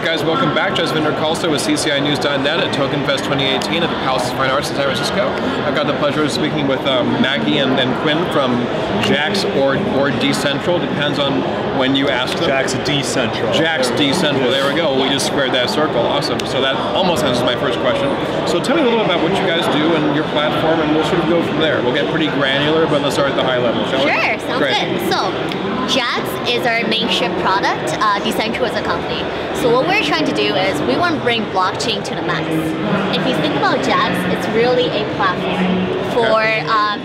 guys, welcome back. Jasvinder Khalsa with CCInews.net at TokenFest 2018 at the Palace of Fine Arts in San Francisco. I've got the pleasure of speaking with Maggie and Quinn from Jaxx or Decentral, depends on when you ask them. Jaxx Decentral. Jaxx Decentral, there we go. We just squared that circle, awesome. So that almost answers my first question. So tell me a little about what you guys do and your platform, and we'll sort of go from there. We'll get pretty granular, but let's start at the high level, shall we? Sure, sounds good. So, Jaxx is our main ship product. Decentral is a company. So what we're trying to do is we want to bring blockchain to the mass. If you think about Jaxx, it's really a platform for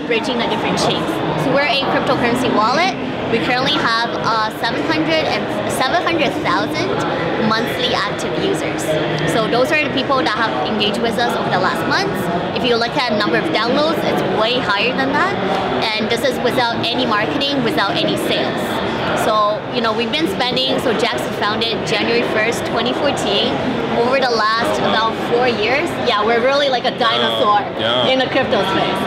bridging the different chains. So we're a cryptocurrency wallet. We currently have 700,000 monthly active users. So those are the people that have engaged with us over the last months. If you look at number of downloads, it's way higher than that. And this is without any marketing, without any sales. So, you know, we've been spending, so Jaxx was founded January 1st, 2014. Over the last about 4 years, yeah, we're really like a dinosaur in the crypto space.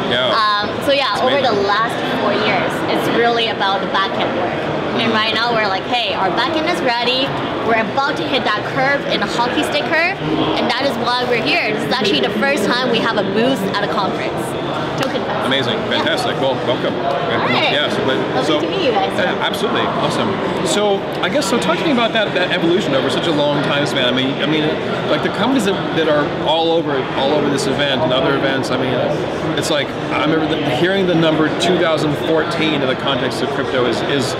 Over the last 4 years, it's really about the backend work. And right now we're like, hey, our backend is ready. We're about to hit that curve in a hockey stick curve, and that is why we're here. This is actually the first time we have a booth at a conference. TokenFest. Amazing, fantastic. Well, welcome. Right. Yeah, Lovely to meet you guys. Absolutely, awesome. So I guess talk to me about that evolution over such a long time span. I mean, like the companies that are all over this event and other events. I mean, it's like I remember hearing the number 2014 in the context of crypto is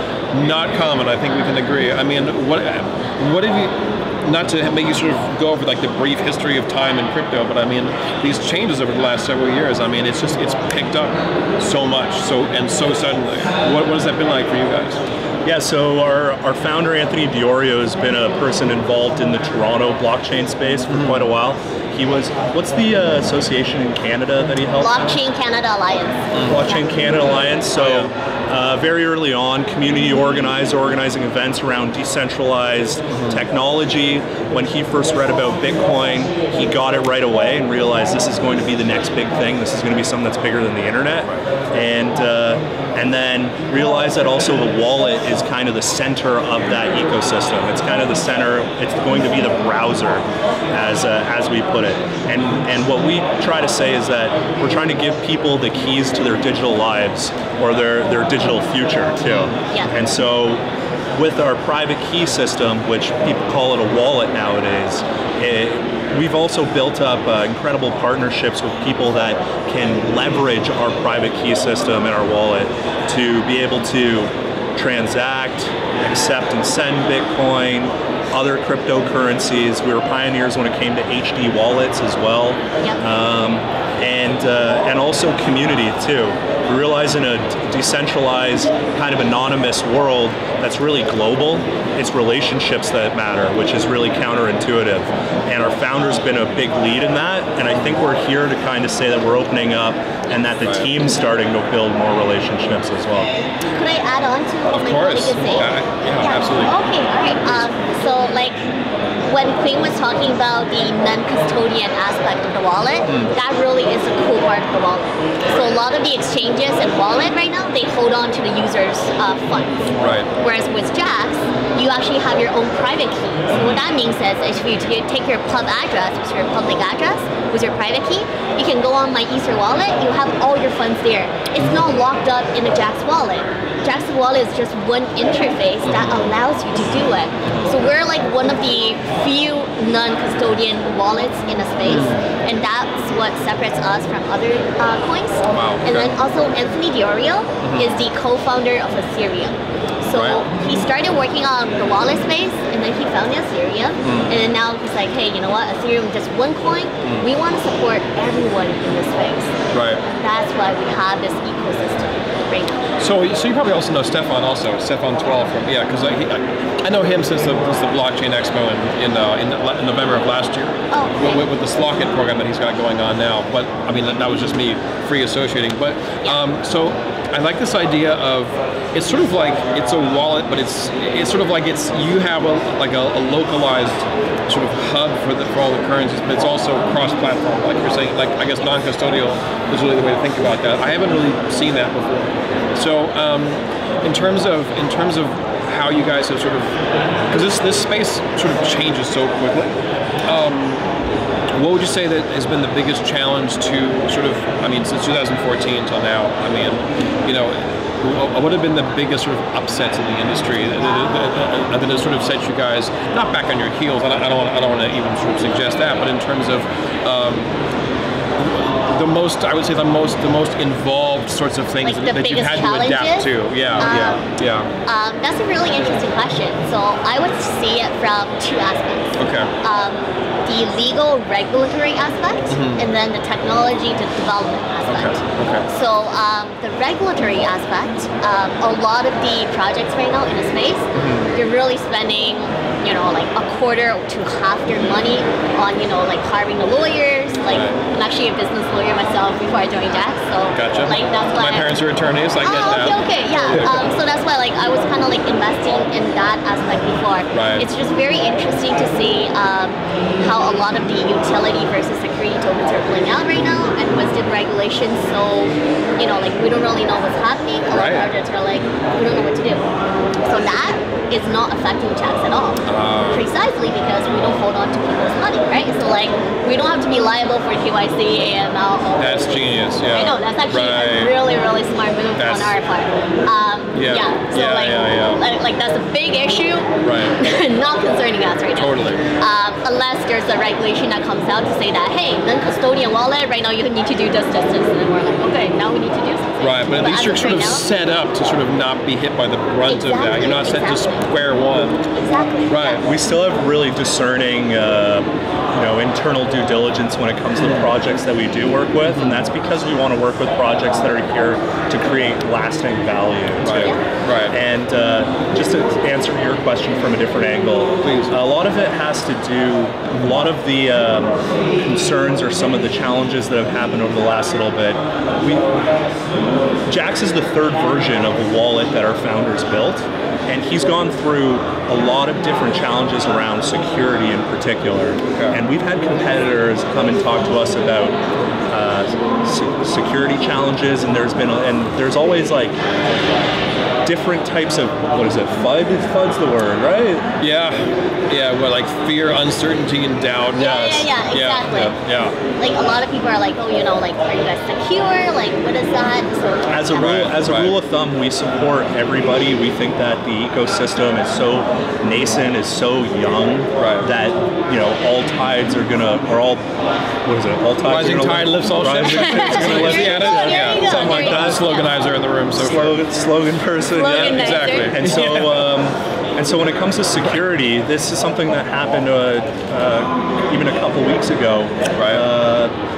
not common. I think we can agree. I mean, what have you? Not to make you sort of go over like the brief history of time in crypto, but I mean these changes over the last several years. I mean, it's picked up so much, so suddenly. What has that been like for you guys? Yeah, so our founder Anthony Diorio has been a person involved in the Toronto blockchain space for quite a while. He was, what's the association in Canada that he helped? Blockchain Canada Alliance. Blockchain Canada Alliance. So very early on, community organizing events around decentralized technology. When he first read about Bitcoin, he got it right away and realized this is going to be the next big thing. This is going to be something that's bigger than the internet. And then realized that also the wallet is kind of the center of that ecosystem. It's kind of the center. It's going to be the browser, as we put it. And what we try to say is that we're trying to give people the keys to their digital lives or their digital future too. Yeah. And so with our private key system, which people call it a wallet nowadays, we've also built up incredible partnerships with people that can leverage our private key system and our wallet to be able to transact, accept and send Bitcoin, other cryptocurrencies. We were pioneers when it came to HD wallets as well. Yep. And also community too. We realize in a decentralized, kind of anonymous world that's really global, it's relationships that matter, which is really counterintuitive. And our founder's been a big lead in that, and I think we're here to kind of say that we're opening up and that the team's starting to build more relationships as well. Could I add on to what my colleague is saying? Yeah, absolutely. Okay, all right. So like when Quinn was talking about the non-custodian aspect of the wallet, that really is the cool part of the wallet. So a lot of the exchanges and wallet right now, they hold on to the user's funds. Right. Whereas with Jaxx, you actually have your own private key. So what that means is if you take your pub address, which is your public address, with your private key, you can go on my Ether wallet, you have all your funds there. It's not locked up in a Jaxx wallet. Jaxx wallet is just one interface that allows you to do it. So we're like one of the few non-custodian wallets in the space, and that's what separates us from other coins. Wow, okay. And then also Anthony Diorio is the co-founder of Ethereum. So he started working on the wallet space, and then he found Ethereum, and then now he's like, hey, you know what, Ethereum is just one coin. We want to support everyone in this space. Right. That's why we have this ecosystem right now. So you probably also know Stefan Stefan 12 from, because I know him since the Blockchain Expo in November of last year. Oh, okay. With the Slockit program that he's got going on now. But I mean, that was just me free associating. But so I like this idea of, it's sort of like it's a wallet, but it's sort of like you have a localized sort of hub for all the currencies, but it's also cross-platform, like you're saying. Like I guess non-custodial is really the way to think about that. I haven't really seen that before. So in terms of how you guys have sort of, because this space sort of changes so quickly. What would you say that has been the biggest challenge to sort of, I mean, since 2014 until now? I mean, you know, what have been the biggest sort of upsets in the industry that has sort of set you guys not back on your heels? I don't want to even sort of suggest that, but in terms of the most, I would say the most involved sorts of things like that you've had to adapt to. Yeah. That's a really interesting question. So I would see it from two aspects. Okay. The legal regulatory aspect, and then the technology to development aspect. Okay. So the regulatory aspect, a lot of the projects right now in the space, they're really spending, you know, like a quarter to half their money on, you know, like hiring the lawyers. Like I'm actually a business lawyer myself before I joined Jaxx, so gotcha. like that's why my parents are attorneys. I get that. Okay, yeah. So that's why like I was kind of like investing in that aspect before. Right. It's just very interesting to see how a lot of the utility versus security tokens are playing out right now, and with the regulations. So you know, like we don't really know what's happening. A lot of projects are like we don't know what to do. So that is not affecting Jaxx at all. Precisely because we don't hold on to people's money, right? So like we don't have to be liable for KYC, AML. That's genius. Yeah. I know that's actually a really smart move on our part. Like that's a big issue. Right. Not concerning us right now. Totally. Unless there's a regulation that comes out to say that, hey, non-custodian wallet, right now you need to do this, and then we're like, okay, now we need to do something. Right, but at least you're sort of set up to sort of not be hit by the brunt of that. You're not set to square one. Exactly. Right. We still have really discerning, internal due diligence when it comes to the projects that we do work with, and that's because we want to work with projects that are here to create lasting value. Right. And just to answer your question from a different angle, please. A lot of it has to do, a lot of the concerns or some of the challenges that have happened over the last little bit. Jaxx is the third version of a wallet that our founders built, and he's gone through a lot of different challenges around security in particular. Okay. And we've had competitors come and talk to us about security challenges, and there's always like different types of, what is it, FUD? FUD's the word, right? Yeah, well, like fear, uncertainty, and doubt. Yeah, exactly. Yeah. Like a lot of people are like, oh, you know, like, are you guys secure? Like, what is that? So, as a rule of thumb, we support everybody. We think that the ecosystem is so nascent, is so young, that, you know, all tides are gonna, or all, what is it? All tides Rising tide lifts all ships. Yeah, something like that. Sloganizer in the room. So slogan person. Slogan yeah, exactly. And so, and so when it comes to security, this is something that happened even a couple weeks ago.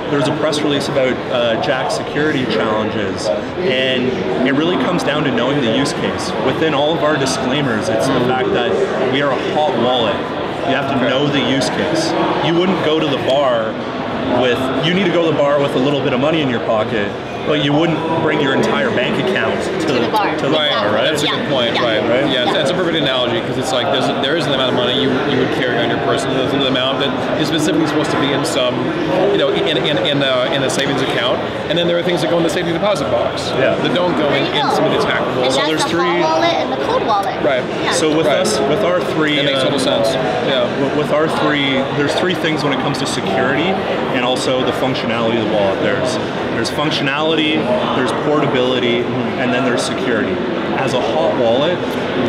There was a press release about Jaxx security challenges, and it really comes down to knowing the use case. Within all of our disclaimers, it's the fact that we are a hot wallet. You have to know the use case. You wouldn't go to the bar you need to go to the bar with a little bit of money in your pocket, but you wouldn't bring your entire bank account to the bar. Right? That's a good point. Right? Yeah, that's a perfect analogy, because it's like there is an amount of money you would carry on your person. There's an amount that is specifically supposed to be in some, in a savings account, and then there are things that go in the safety deposit box that don't go in some of the tackable. And so there's the hot wallet and the cold wallet. Right. Yeah. So with our three, it makes total sense. Yeah. With our three, there's three things when it comes to security and also the functionality of the wallet. There's functionality, there's portability, and then there's security. As a hot wallet,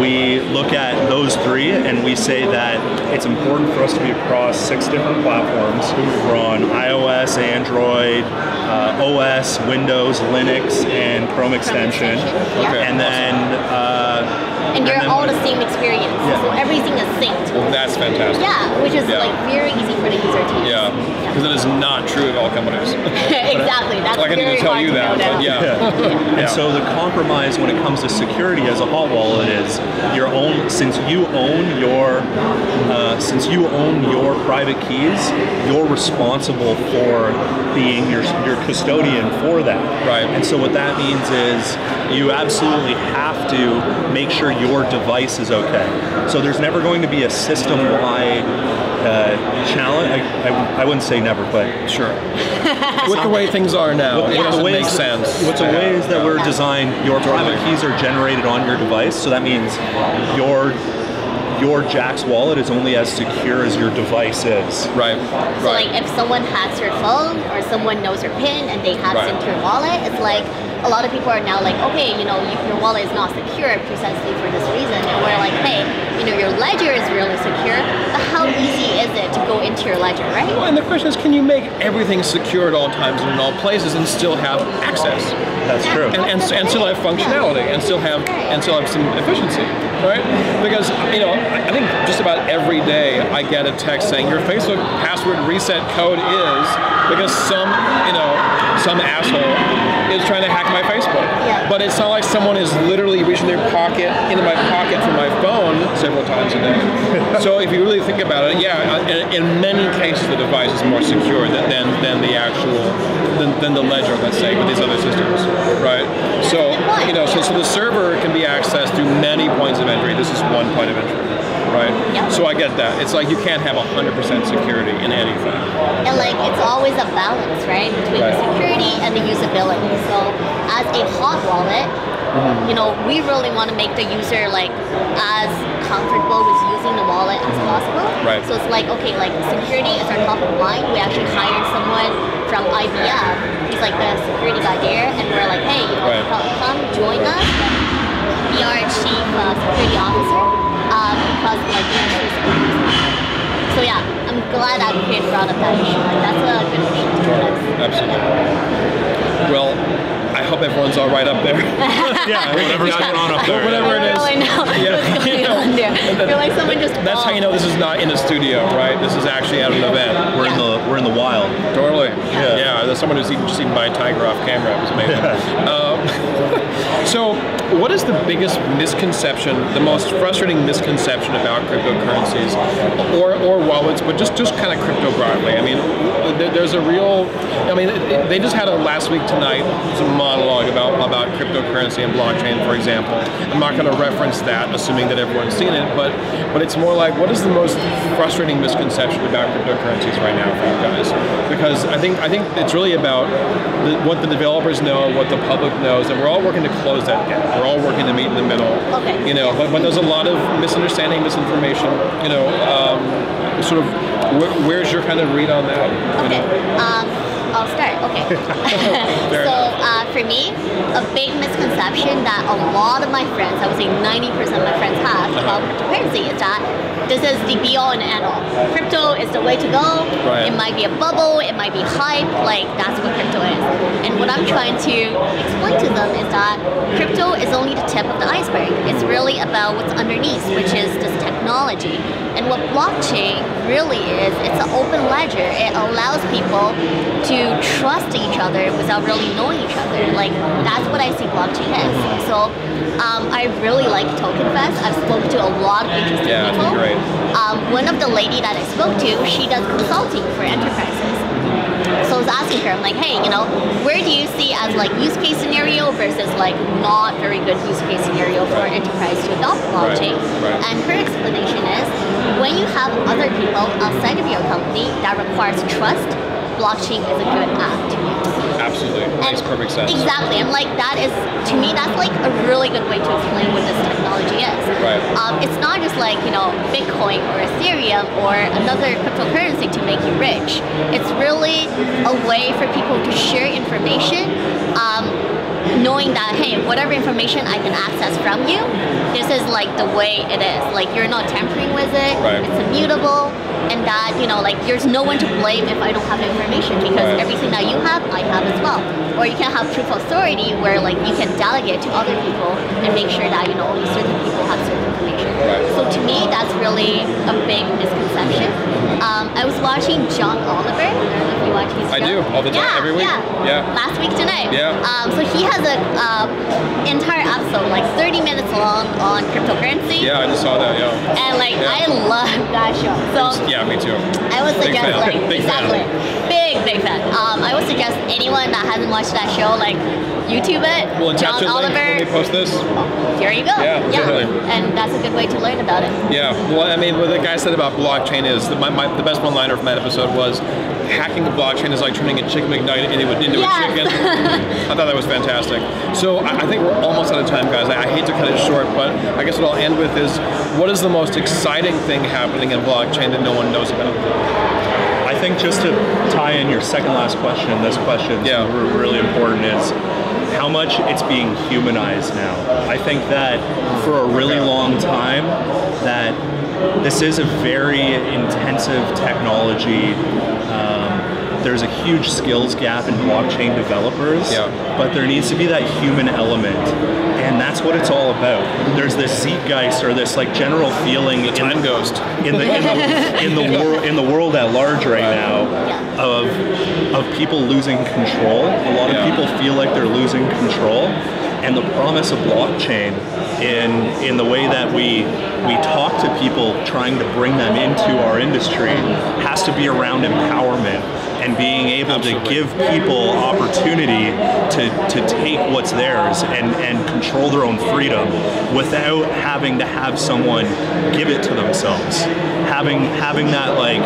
we look at those three and we say that it's important for us to be across 6 different platforms. We're on iOS, Android, OS, Windows, Linux, and Chrome extension. And then and you're all the same experience, so everything is synced. Well, that's fantastic. Yeah, which is like very easy for the user to use. Yeah, because it is not true at all companies. Exactly, that's like I need to tell you that. But And so the compromise when it comes to security as a hot wallet is since you own your private keys, you're responsible for being your custodian for that. Right. And so what that means is you absolutely have to make sure your device is okay. So there's never going to be a system-wide challenge. I wouldn't say never, but sure. With the way things are now, it doesn't make sense. With the ways that we're designed your private keys are generated on your device, so that means your Jaxx wallet is only as secure as your device is. Right. So like if someone hacks your phone or someone knows your PIN and they hack into your wallet, it's like a lot of people are now like, okay, you know, your wallet is not secure precisely for this reason. And we're like, hey, you know, your ledger is really secure, but how easy is it to go into your ledger, right? Well, and the question is, can you make everything secure at all times and in all places and still have access? That's true. And still have functionality and still have some efficiency, right? Because, you know, I think just about every day I get a text saying your Facebook password reset code is, because some asshole is trying to hack my Facebook. Yeah. But it's not like someone is literally reaching their pocket into my pocket from my phone several times a day. So if you really think about it, yeah, in many cases the device is more secure than the actual than the ledger, let's say, with these other systems, right? So you know, so the server can be accessed through many points of entry. This is one point of entry. Right? Yep. So I get that. It's like you can't have 100% security in anything. And like it's always a balance, right? Between the security and the usability. So as a hot wallet, you know, we really want to make the user like as comfortable with using the wallet as possible. Right. So it's like, okay, like security is our top of mind. We actually hired someone from IBM. He's like the security guy there, and we're like, hey, you know, come join us. Be our chief security officer. Because like so yeah, I'm glad that Quinn brought up that issue. Like that's a good issue to discuss. Absolutely. Well, I hope everyone's all right up there. Yeah, whatever's going on up there. Whatever it is. I don't really know what's going on there. I feel like someone just That's how you know this is not in a studio, right? This is actually at an event. We're in the wild. Totally. Yeah. There's someone who's even seen my tiger off camera. It was amazing. So, what is the biggest misconception, the most frustrating misconception about cryptocurrencies or wallets, but just kind of crypto broadly? I mean, there's a real. I mean, they just had a last week tonight some monologue about cryptocurrency and blockchain, for example. I'm not going to reference that, assuming that everyone's seen it, but it's more like, what is the most frustrating misconception about cryptocurrencies right now for you guys? Because I think it's really about what the developers know, what the public knows, and we're all working to close that gap. We're all working to meet in the middle. Okay. You know, but there's a lot of misunderstanding, misinformation. You know, sort of. Where's your kind of read on that? Okay. I'll start. Okay. So for me, a big misconception that a lot of my friends, I would say 90% of my friends have about cryptocurrency is that this is the be-all and end-all. Crypto is the way to go. Right. It might be a bubble. It might be hype. Like that's what crypto is. And what I'm trying to explain to them is that crypto is only the tip of the iceberg. It's really about what's underneath, which is this technology. And what blockchain really is, it's an open ledger. It allows people to trust each other without really knowing each other. Like that's what I see blockchain is. So I really like Token Fest. I've spoken to a lot of interesting people. Great. One of the lady that I spoke to, she does consulting for enterprises. So I was asking her, I'm like, hey, you know, where do you see as like use case scenario versus like not very good use case scenario for an enterprise to adopt blockchain? Right. And her explanation is, when you have other people outside of your company that requires trust, blockchain is a good app to use. Absolutely. Makes perfect sense. Exactly. I'm like, that is, to me, that's like a really good way to explain what this technology is. Right. It's not just like, you know, Bitcoin or Ethereum or another cryptocurrency to make you rich. It's really a way for people to share information, knowing that, hey, whatever information I can access from you, this is like the way it is. Like you're not tampering with it, it's immutable, and that, you know, like there's no one to blame if I don't have the information, because everything that you have, I have as well. Or you can have proof of authority where like you can delegate to other people and make sure that, you know, only certain people have certain information. So to me, that's really a big misconception. I was watching John Oliver. I don't know if you watch his show. I do, all the time, every week. Yeah. Last week tonight. Yeah. So he has an entire episode, like 30 minutes long, on cryptocurrency. Yeah, I just saw that, And like, I love that show. So yeah, me too. I would suggest, like, Big fan. Big fan. I would suggest anyone that hasn't watched that show, like, YouTube it. We'll John attach a link Oliver. when we post this. Here you go. Yeah, definitely. And that's a good way to learn about it. Yeah, well, I mean, what the guy said about blockchain is, the best one-liner from that episode was, hacking the blockchain is like turning a chicken McNugget into a chicken. I thought that was fantastic. So I think we're almost out of time, guys. I hate to cut it short, but I guess what I'll end with is, what is the most exciting thing happening in blockchain that no one knows about? I think just to tie in your second last question, this question is really important, is how much it's being humanized now. I think that for a really long time that this is a very intensive technology. There's a huge skills gap in blockchain developers, but there needs to be that human element, and that's what it's all about. There's this zeitgeist, or this like general feeling in the world at large right now of people losing control. A lot of people feel like they're losing control, and the promise of blockchain in the way that we talk to people trying to bring them into our industry has to be around empowerment and being able to give people opportunity to take what's theirs and control their own freedom without having to have someone give it to themselves. Having that, like,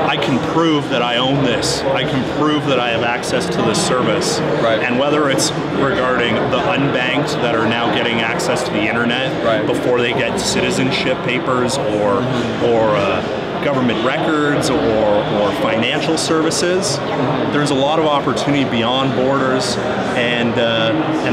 I can prove that I own this. I can prove that I have access to this service. And whether it's regarding the unbanked that are now getting access to the internet before they get citizenship papers or government records or financial services, there's a lot of opportunity beyond borders, and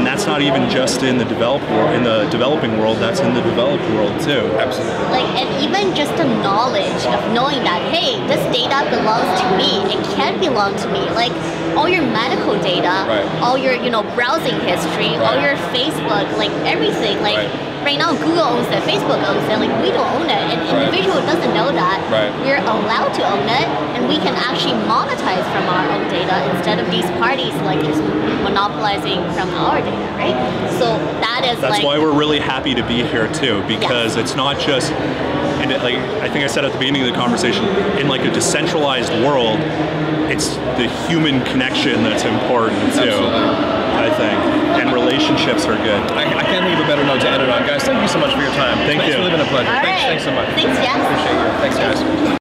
that's not even just in the developing world. That's in the developed world too. Absolutely. Like, and even just the knowledge of knowing that, hey, this data belongs to me. It can belong to me. Like all your medical data, all your browsing history, all your Facebook, like everything, like. Right now, Google owns it, Facebook owns it, like we don't own it. An individual doesn't know that. We're allowed to own it, and we can actually monetize from our own data instead of these parties like just monopolizing from our data, right? So that's why we're really happy to be here too, because it's not just, and like I think I said at the beginning of the conversation, in like a decentralized world, it's the human connection that's important too. I think, and relationships are good. I can't think of a better note to end it on, guys. Thank you so much for your time. Thank you. It's really been a pleasure. All right. Thanks so much. Thanks, Jaxx. Appreciate you. Thanks, guys.